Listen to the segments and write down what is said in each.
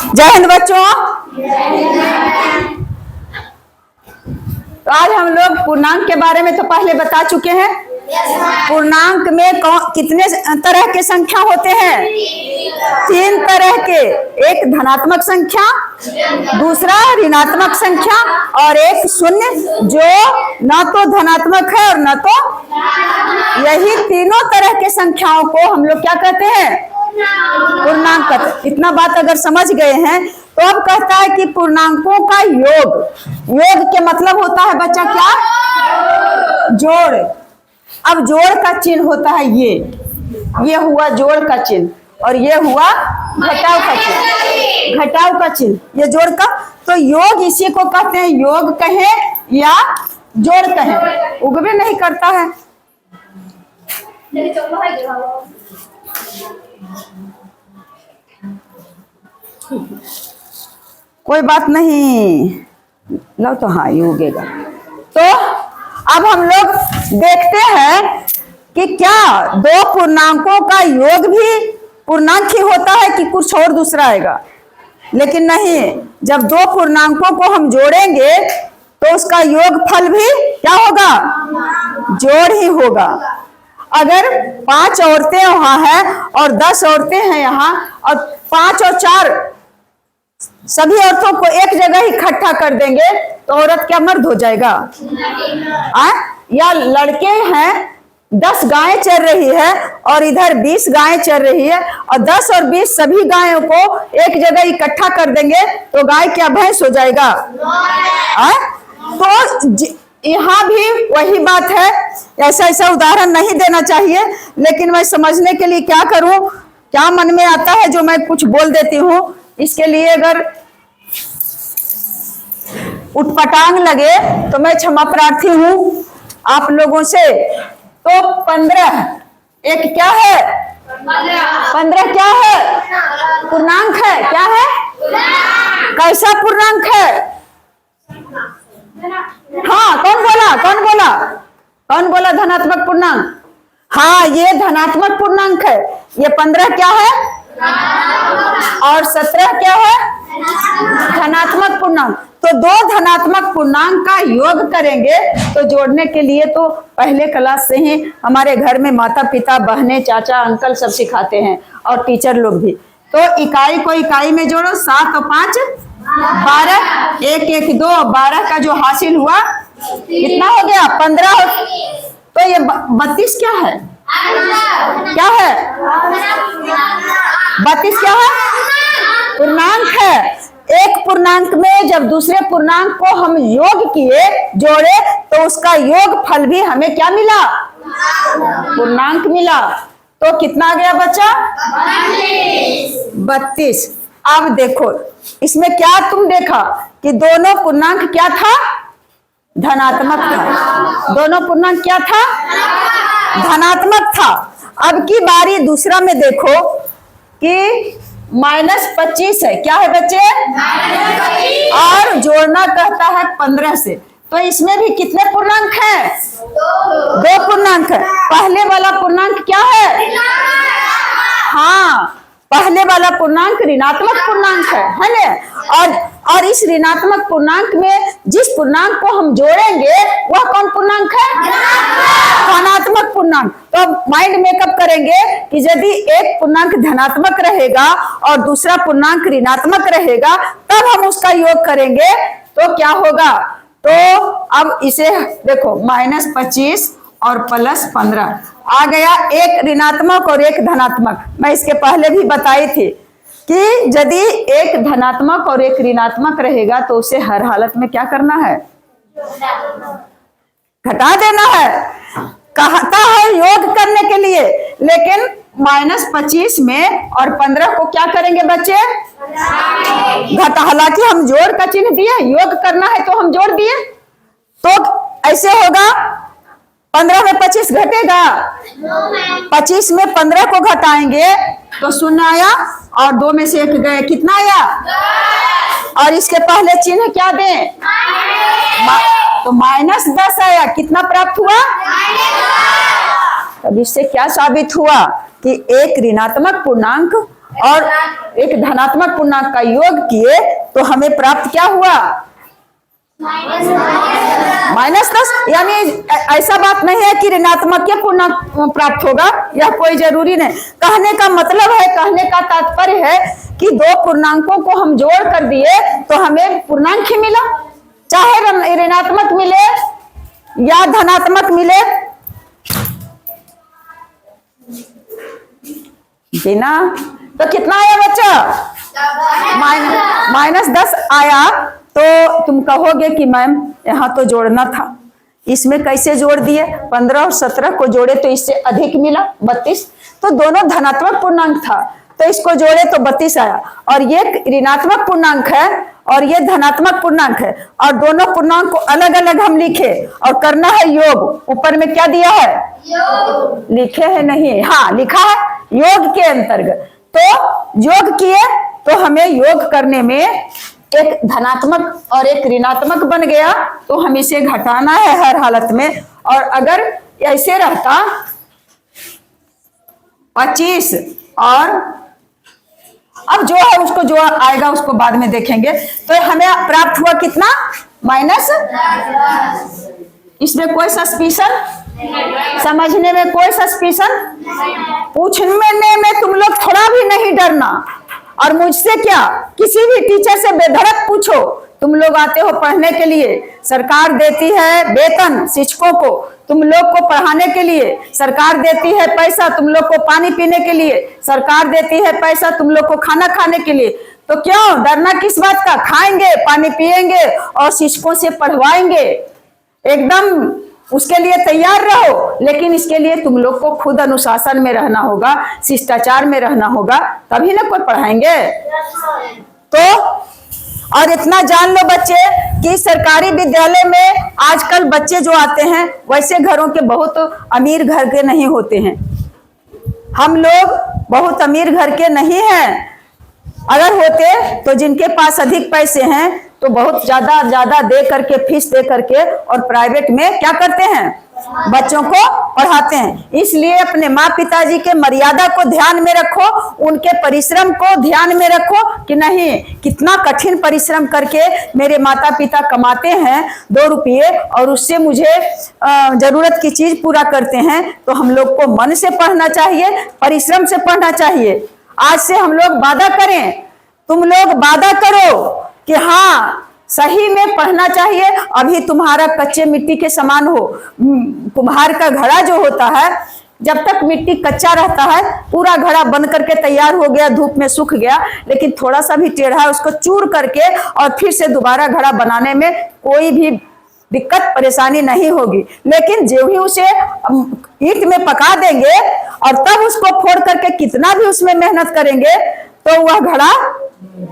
जय हिंद बच्चों। तो आज हम लोग पूर्णांक के बारे में तो पहले बता चुके हैं। पूर्णांक में कितने तरह के संख्या होते हैं? 3 तरह के। एक धनात्मक संख्या, दूसरा ऋणात्मक संख्या और एक शून्य जो न तो धनात्मक है और न तो। यही तीनों तरह के संख्याओं को हम लोग क्या कहते हैं? पूर्णांक कहते हैं। इतना बात अगर समझ गए हैं तो अब कहता है कि पूर्णांकों का योग। योग के मतलब होता है बच्चा क्या? जोड़। अब जोड़ का चिन्ह होता है ये हुआ जोड़ का चिन्ह और ये हुआ घटाव का चिन्ह। घटाव का चिन्ह ये जोड़ का। तो योग इसी को कहते हैं। योग कहें या जोड़ कहें, उगवे नहीं करता है। कोई बात नहीं, लो तो हाँ ये उगेगा। तो अब हम लोग देखते हैं कि क्या दो पूर्णांकों का योग भी पूर्णांक ही होता है कि कुछ और दूसरा आएगा? लेकिन नहीं, जब दो पूर्णांकों को हम जोड़ेंगे तो उसका योगफल भी क्या होगा? जोड़ ही होगा। अगर 5 औरतें वहां हैं और 10 औरतें हैं यहाँ और 5 और 4 सभी औरतों को एक जगह इकट्ठा कर देंगे तो औरत क्या मर्द हो जाएगा? या लड़के हैं 10 गायें चर रही है और इधर 20 गायें चर रही है और 10 और 20 सभी गायों को एक जगह इकट्ठा कर देंगे तो गाय क्या भैंस हो जाएगा? तो यहाँ भी वही बात है। ऐसा उदाहरण नहीं देना चाहिए, लेकिन मैं समझने के लिए क्या करूं, क्या मन में आता है जो मैं कुछ बोल देती हूँ। इसके लिए अगर उटपटांग लगे तो मैं क्षमा प्रार्थी हूँ आप लोगों से। तो 15 एक क्या है? 15 क्या है? पूर्णांक है। क्या है? कैसा पूर्णांक है? हाँ, कौन बोला? कौन बोला? कौन बोला धनात्मक पूर्णांक? हाँ, ये धनात्मक पूर्णांक है। ये 15 क्या है और 17 क्या है? धनात्मक पूर्णांक। तो दो धनात्मक पूर्णांक का योग करेंगे तो जोड़ने के लिए तो पहले क्लास से ही हमारे घर में माता पिता, बहनें, चाचा, अंकल सब सिखाते हैं और टीचर लोग भी। तो इकाई को इकाई में जोड़ो। 7 और 5 12, 1 1 2 12 का जो हासिल हुआ कितना हो गया? 15। तो ये 32 क्या है? क्या है? 32 क्या है? पूर्णांक है। एक पूर्णांक में जब दूसरे पूर्णांक को हम योग किए, जोड़े, तो उसका योग फल भी हमें क्या मिला? पूर्णांक मिला। तो कितना आ गया बच्चा? 32। अब देखो इसमें क्या तुम देखा कि दोनों पूर्णांक क्या था? धनात्मक था। दोनों पूर्णांक क्या था? धनात्मक था। अब की बारी दूसरा में देखो कि -25 है। क्या है बच्चे? और जोड़ना कहता है 15 से। तो इसमें भी कितने पूर्णांक हैं? 2 पूर्णांक है। पहले वाला पूर्णांक क्या है? हाँ, पहले वाला पूर्णांक ऋणात्मक पूर्णांक है ना? और इस ऋणात्मक पूर्णांक में जिस पूर्णांक को हम जोड़ेंगे वह कौन पूर्णांक है? धनात्मक पूर्णांक। तो माइंड मेकअप करेंगे कि यदि एक पूर्णांक धनात्मक रहेगा और दूसरा पूर्णांक ऋणात्मक रहेगा तब हम उसका योग करेंगे तो क्या होगा? तो अब इसे देखो -25 और +15 आ गया। एक ऋणात्मक और एक धनात्मक। मैं इसके पहले भी बताई थी कि यदि एक धनात्मक और एक ऋणात्मक रहेगा तो उसे हर हालत में क्या करना है? घटा देना है। कहता है योग करने के लिए, लेकिन -25 में और 15 को क्या करेंगे बच्चे? घटा। हालांकि हम जोड़ का चिन्ह दिए, योग करना है तो हम जोड़ दिए। तो ऐसे होगा 15 में 25 घटेगा। 25 में 15 को घटाएंगे तो 0 आया और 2 में से 1 गए। कितना आया? और इसके पहले चिन्ह क्या दें? तो -10 आया। कितना प्राप्त हुआ? अब इससे क्या साबित हुआ कि एक ऋणात्मक पूर्णांक और एक धनात्मक पूर्णांक का योग किए तो हमें प्राप्त क्या हुआ? -10। यानी ऐसा बात नहीं है कि ऋणात्मक के पूर्णांक प्राप्त होगा, यह कोई जरूरी नहीं। कहने का मतलब है, कहने का तात्पर्य है कि दो पूर्णांकों को हम जोड़ कर दिए तो हमें पूर्णांक ही मिला, चाहे ऋणात्मक मिले या धनात्मक मिले। बिना तो कितना आया बच्चा? -10 आया। तो तुम कहोगे कि मैम यहाँ तो जोड़ना था, इसमें कैसे जोड़ दिए? 15 और 17 को जोड़े तो इससे अधिक मिला 32। तो दोनों धनात्मक पूर्णांक था तो इसको जोड़े तो 32 आया, और ये ऋणात्मक पूर्णांक है और ये धनात्मक पूर्णांक है, और दोनों पूर्णांक को अलग अलग हम लिखे और करना है योग। ऊपर में क्या दिया है? योग। लिखे है नहीं? हाँ लिखा है, योग के अंतर्गत। तो योग किए तो हमें योग करने में एक धनात्मक और एक ऋणात्मक बन गया, तो हमें इसे घटाना है हर हालत में। और अगर ऐसे रहता 25 और अब जो है उसको जो आएगा उसको बाद में देखेंगे। तो हमें प्राप्त हुआ कितना? -10। इसमें कोई सस्पिशन, समझने में कोई सस्पिशन, पूछने में तुम लोग थोड़ा भी नहीं डरना। और मुझसे क्या, किसी भी टीचर से बेधड़क पूछो। तुम लोग आते हो पढ़ने के लिए, सरकार देती है वेतन शिक्षकों को, तुम लोग को पढ़ाने के लिए सरकार देती है पैसा, तुम लोग को पानी पीने के लिए सरकार देती है पैसा, तुम लोग को खाना खाने के लिए। तो क्यों डरना किस बात का? खाएंगे, पानी पिएंगे और शिक्षकों से पढ़वाएंगे, एकदम उसके लिए तैयार रहो। लेकिन इसके लिए तुम लोग को खुद अनुशासन में रहना होगा, शिष्टाचार में रहना होगा, तभी ना कोई पढ़ाएंगे। तो और इतना जान लो बच्चे कि सरकारी विद्यालय में आजकल बच्चे जो आते हैं वैसे घरों के बहुत अमीर घर के नहीं होते हैं। हम लोग बहुत अमीर घर के नहीं हैं। अगर होते तो जिनके पास अधिक पैसे हैं तो बहुत ज्यादा दे करके, फीस दे करके और प्राइवेट में क्या करते हैं? बच्चों को पढ़ाते हैं। इसलिए अपने माँ पिताजी के मर्यादा को ध्यान में रखो, उनके परिश्रम को ध्यान में रखो कि नहीं कितना कठिन परिश्रम करके मेरे माता पिता कमाते हैं 2 रुपये और उससे मुझे जरूरत की चीज पूरा करते हैं। तो हम लोग को मन से पढ़ना चाहिए, परिश्रम से पढ़ना चाहिए। आज से हम लोग वादा करें, तुम लोग वादा करो कि हाँ सही में पढ़ना चाहिए। अभी तुम्हारा कच्चे मिट्टी के समान हो। कुम्हार का घड़ा जो होता है, जब तक मिट्टी कच्चा रहता है पूरा घड़ा बन करके तैयार हो गया, धूप में सूख गया, लेकिन थोड़ा सा भी टेढ़ा उसको चूर करके और फिर से दोबारा घड़ा बनाने में कोई भी दिक्कत परेशानी नहीं होगी। लेकिन जो ही उसे ईंट में पका देंगे और तब उसको फोड़ करके कितना भी उसमें मेहनत करेंगे तो वह घड़ा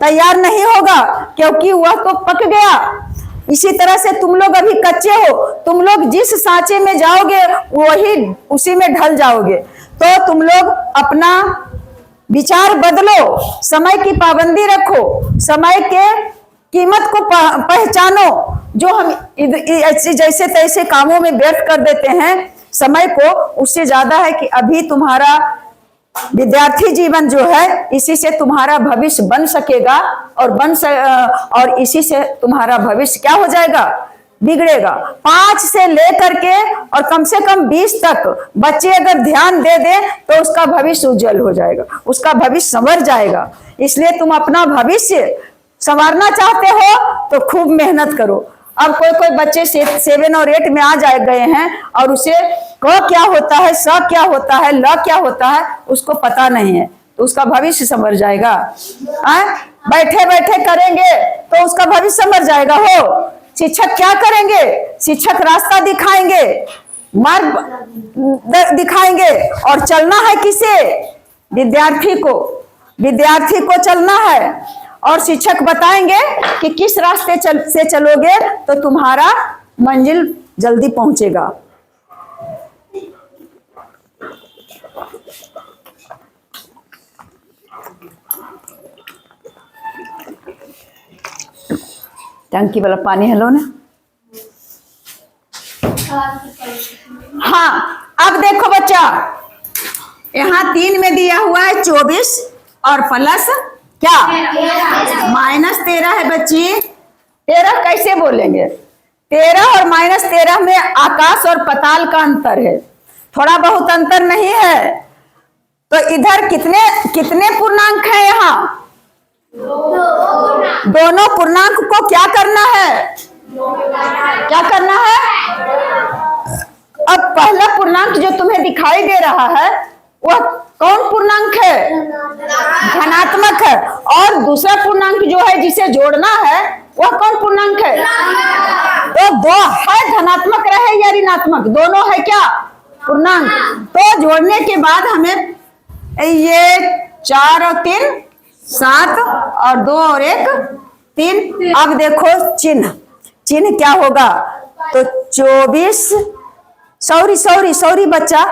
तैयार नहीं होगा, क्योंकि वह तो पक गया। इसी तरह से तुम लोग अभी कच्चे हो, तुम लोग जिस सांचे में जाओगे वही उसी में ढल जाओगे। तो तुम लोग अपना विचार बदलो, समय की पाबंदी रखो, समय के कीमत को पहचानो। जो हम जैसे तैसे कामों में व्यर्थ कर देते हैं समय को, उससे ज्यादा है कि अभी तुम्हारा विद्यार्थी जीवन जो है इसी से तुम्हारा भविष्य बन सकेगा और इसी से तुम्हारा भविष्य क्या हो जाएगा? बिगड़ेगा। 5 से लेकर के और कम से कम 20 तक बच्चे अगर ध्यान दे दे तो उसका भविष्य उज्जवल हो जाएगा, उसका भविष्य संवर जाएगा। इसलिए तुम अपना भविष्य संवारना चाहते हो तो खूब मेहनत करो। अब कोई बच्चे 7 और 8 में आ गए हैं और उसे क क्या होता है, स क्या होता है, ल क्या होता है उसको पता नहीं है, तो उसका भविष्य संवर जाएगा। बैठे बैठे करेंगे तो उसका भविष्य संवर जाएगा। हो शिक्षक क्या करेंगे? शिक्षक रास्ता दिखाएंगे, मार्ग दिखाएंगे, और चलना है किसे? विद्यार्थी को चलना है। और शिक्षक बताएंगे कि किस रास्ते से चलोगे तो तुम्हारा मंजिल जल्दी पहुंचेगा। टंकी वाला पानी हेलो ना। हाँ अब देखो बच्चा, यहाँ 3 में दिया हुआ है 24 और प्लस क्या -13 है बच्ची। 13 कैसे बोलेंगे? 13 और -13 में आकाश और पाताल का अंतर है, थोड़ा बहुत अंतर नहीं है। तो इधर कितने कितने पूर्णांक है? यहाँ दोनों पूर्णांक को क्या करना है? क्या करना है? अब पहला पूर्णांक जो तुम्हें दिखाई दे रहा है वह कौन पूर्णांक है? धनात्मक है। और दूसरा पूर्णांक जो है जिसे जोड़ना है वह कौन पूर्णांक है? तो दो है, धनात्मक रहे या ऋणात्मक, दोनों है क्या? पूर्णांक। तो जोड़ने के बाद हमें ये 4 और 3 7 और 2 और 1 3। अब देखो चिन्ह, चिन्ह क्या होगा? तो 24 सॉरी बच्चा,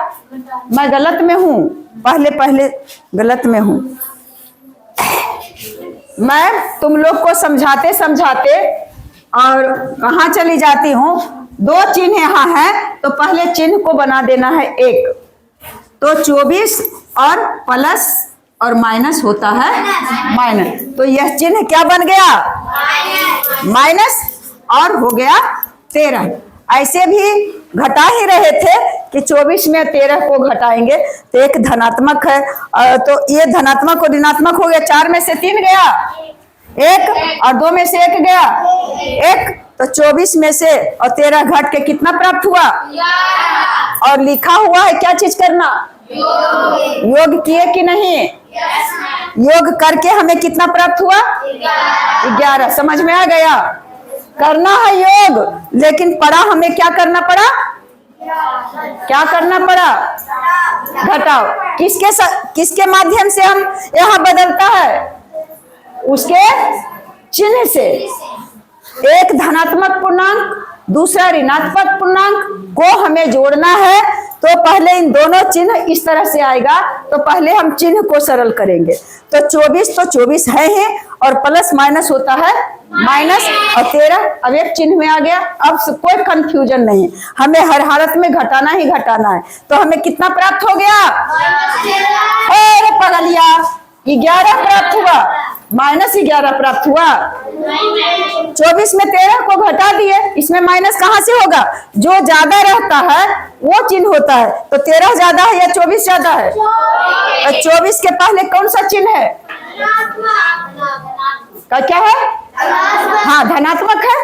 मैं गलत में हूं, पहले गलत में हूं। मैं तुम लोग को समझाते समझाते और कहाँ चली जाती हूँ। 2 चिन्ह यहाँ है तो पहले चिन्ह को बना देना है 1। तो 24 और प्लस और माइनस होता है माइनस, तो यह चिन्ह क्या बन गया? माइनस, और हो गया 13। ऐसे भी घटा ही रहे थे कि 24 में 13 को घटाएंगे तो एक धनात्मक है, तो ये धनात्मक और ऋणात्मक हो गया। 4 में से 3 गया 1 और 2 में से 1 गया 1, तो 24 में से और 13 घट के कितना प्राप्त हुआ? और लिखा हुआ है क्या चीज करना? योग किए कि नहीं? योग करके हमें कितना प्राप्त हुआ? 11। समझ में आ गया? करना है योग, लेकिन पढ़ा हमें क्या करना पड़ा? क्या करना पड़ा? घटाओ। किसके माध्यम से हम यहाँ बदलता है? उसके चिन्ह से। एक धनात्मक पूर्णांक, दूसरा ऋणात्मक पूर्णांक को हमें जोड़ना है, तो पहले इन दोनों चिन्ह इस तरह से आएगा। तो पहले हम चिन्ह को सरल करेंगे। तो 24 है ही, और प्लस माइनस होता है माइनस, और 13 अब एक चिन्ह में आ गया। अब कोई कंफ्यूजन नहीं, हमें हर हालत में घटाना ही घटाना है। तो हमें कितना प्राप्त हो गया? अरे पगलिया, 11 प्राप्त हुआ, -11 प्राप्त हुआ। 24 में 13 को घटा दिए, इसमें माइनस कहां से होगा? जो ज्यादा रहता है वो चिन्ह होता है। तो 13 ज्यादा है या 24 ज्यादा है? तो 24 के पहले कौन सा चिन्ह है? क्या है? हाँ, धनात्मक है।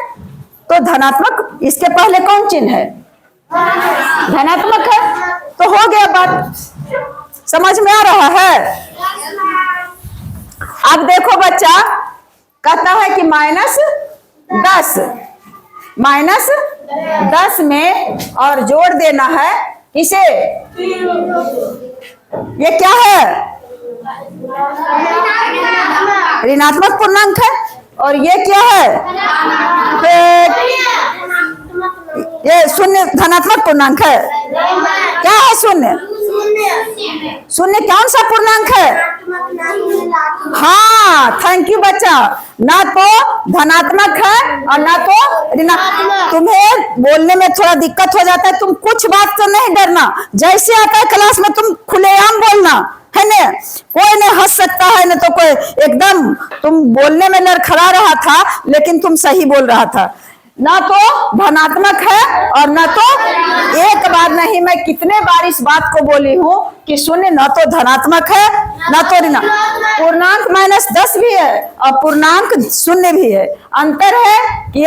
तो धनात्मक, इसके पहले कौन चिन्ह है? धनात्मक है। तो हो गया बात, समझ में आ रहा है? अब देखो बच्चा कहता है कि -10 में और जोड़ देना है इसे। ये क्या है? ऋणात्मक पूर्णांक है। और ये क्या है? ये शून्य धनात्मक पूर्णांक है। क्या है शून्य? शून्य कौन सा पूर्णांक है? हाँ, थैंक यू बच्चा। ना तो धनात्मक है और ना तो ऋणात्मक। तुम्हें बोलने में थोड़ा दिक्कत हो जाता है, तुम कुछ बात तो नहीं डरना, जैसे आता है क्लास में तुम खुलेआम बोलना है ना, कोई नहीं हंस सकता है ना। तो कोई एकदम तुम बोलने में लड़खड़ा रहा था, लेकिन तुम सही बोल रहा था। ना तो धनात्मक है और ना तो, एक बार नहीं, मैं कितने बार इस बात को बोली हूँ कि शून्य ना तो धनात्मक है ना तो ऋणात्मक। पूर्णांक -10 भी है और पूर्णांक शून्य भी है। अंतर है कि